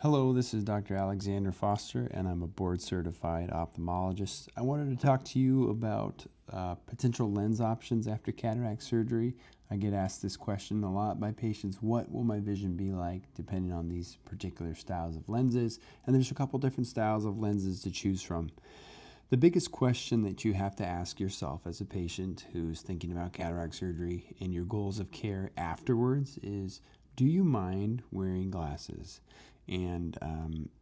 Hello, this is Dr. Alexander Foster, and I'm a board-certified ophthalmologist. I wanted to talk to you about potential lens options after cataract surgery. I get asked this question a lot by patients: what will my vision be like depending on these particular styles of lenses? And there's a couple different styles of lenses to choose from. The biggest question that you have to ask yourself as a patient who's thinking about cataract surgery and your goals of care afterwards is, do you mind wearing glasses? And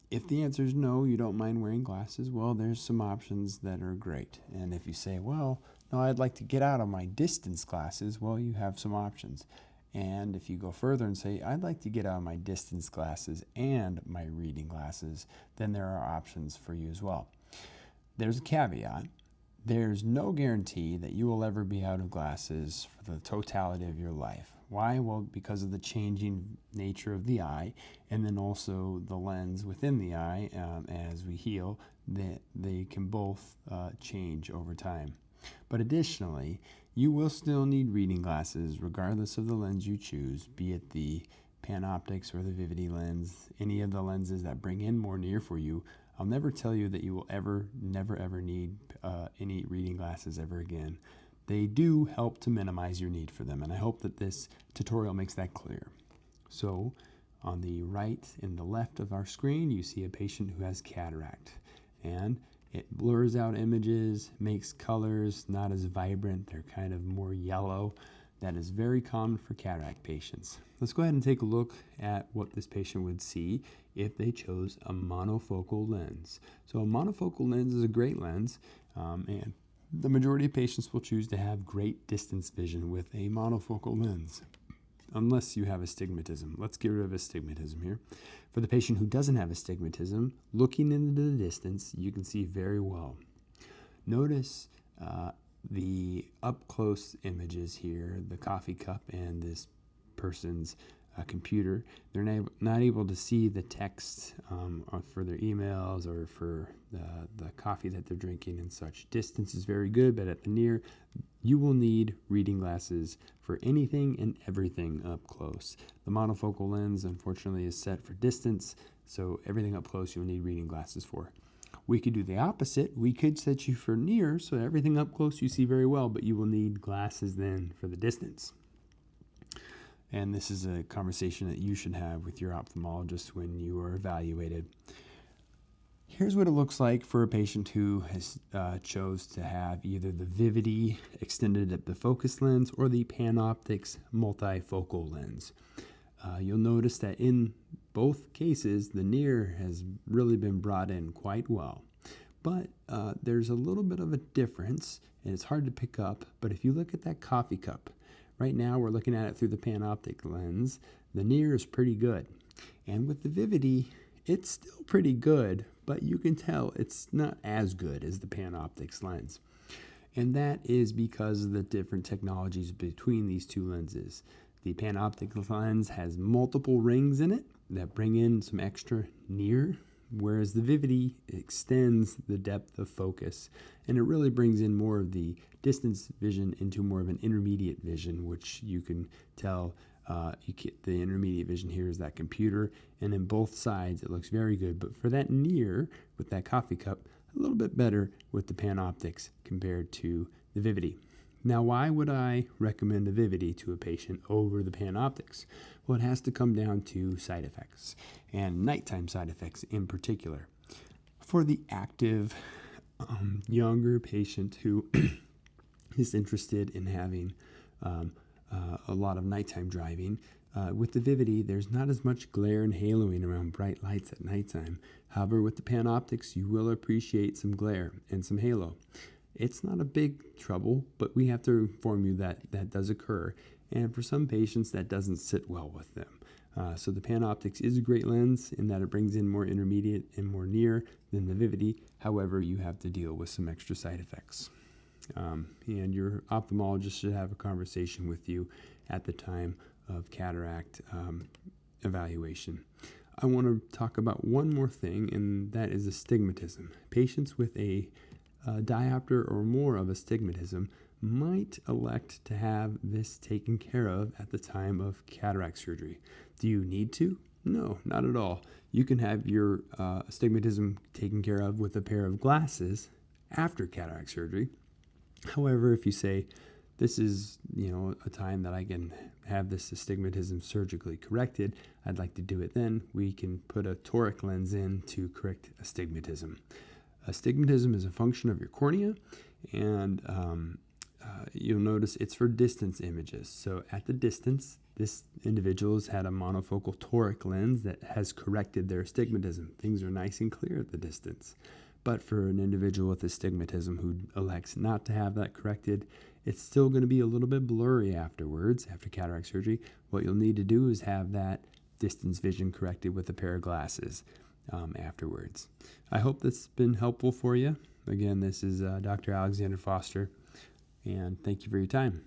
if the answer is no, you don't mind wearing glasses, well, there's some options that are great. And if you say, well, no, I'd like to get out of my distance glasses, well, you have some options. And if you go further and say, I'd like to get out of my distance glasses and my reading glasses, then there are options for you as well. There's a caveat. There's no guarantee that you will ever be out of glasses for the totality of your life. Why? Well, because of the changing nature of the eye, and then also the lens within the eye. As we heal, they can both change over time. But additionally, you will still need reading glasses regardless of the lens you choose, be it the Panoptix or the Vivity lens, any of the lenses that bring in more near for you. I'll never tell you that you will never ever need any reading glasses ever again. They do help to minimize your need for them, and I hope that this tutorial makes that clear. So on the right and the left of our screen, you see a patient who has cataract, and it blurs out images, makes colors not as vibrant, they're kind of more yellow. That is very common for cataract patients. Let's go ahead and take a look at what this patient would see if they chose a monofocal lens. So a monofocal lens is a great lens, and the majority of patients will choose to have great distance vision with a monofocal lens, unless you have astigmatism. Let's get rid of astigmatism here. For the patient who doesn't have astigmatism, looking into the distance, you can see very well. Notice the up-close images here, the coffee cup and this person's computer. They're not able to see the text for their emails or for the coffee that they're drinking and such. Distance is very good, but at the near, you will need reading glasses for anything and everything up close. The monofocal lens, unfortunately, is set for distance, so everything up close you'll need reading glasses for. We could do the opposite. We could set you for near, so everything up close you see very well, but you will need glasses then for the distance. And this is a conversation that you should have with your ophthalmologist when you are evaluated. Here's what it looks like for a patient who has chose to have either the Vivity extended depth of focus lens or the Panoptix multifocal lens. You'll notice that in both cases, the near has really been brought in quite well. But there's a little bit of a difference, and it's hard to pick up. But if you look at that coffee cup, right now we're looking at it through the Panoptic lens. The near is pretty good. And with the Vivity, it's still pretty good, but you can tell it's not as good as the Panoptix lens. And that is because of the different technologies between these two lenses. The Panoptic lens has multiple rings in it that bring in some extra near, whereas the Vivity extends the depth of focus, and it really brings in more of the distance vision into more of an intermediate vision, which you can tell the intermediate vision here is that computer, and in both sides it looks very good. But for that near, with that coffee cup, a little bit better with the Panoptix compared to the Vivity. Now, why would I recommend the Vivity to a patient over the Panoptix? Well, it has to come down to side effects, and nighttime side effects in particular. For the active, younger patient who is interested in having a lot of nighttime driving, with the Vivity, there's not as much glare and haloing around bright lights at nighttime. However, with the Panoptix, you will appreciate some glare and some halo. It's not a big trouble, but we have to inform you that that does occur. And for some patients, that doesn't sit well with them. So the Panoptix is a great lens in that it brings in more intermediate and more near than the Vivity. However, you have to deal with some extra side effects. And your ophthalmologist should have a conversation with you at the time of cataract evaluation. I want to talk about one more thing, and that is astigmatism. Patients with a diopter or more of astigmatism might elect to have this taken care of at the time of cataract surgery. Do you need to? No, not at all. You can have your astigmatism taken care of with a pair of glasses after cataract surgery. However, if you say, this is, a time that I can have this astigmatism surgically corrected, I'd like to do it then, we can put a toric lens in to correct astigmatism. Astigmatism is a function of your cornea, and you'll notice it's for distance images. So at the distance, this individual has had a monofocal toric lens that has corrected their astigmatism. Things are nice and clear at the distance. But for an individual with astigmatism who elects not to have that corrected, it's still going to be a little bit blurry afterwards, after cataract surgery. What you'll need to do is have that distance vision corrected with a pair of glasses afterwards. I hope that's been helpful for you. Again, this is Dr. Alexander Foster, and thank you for your time.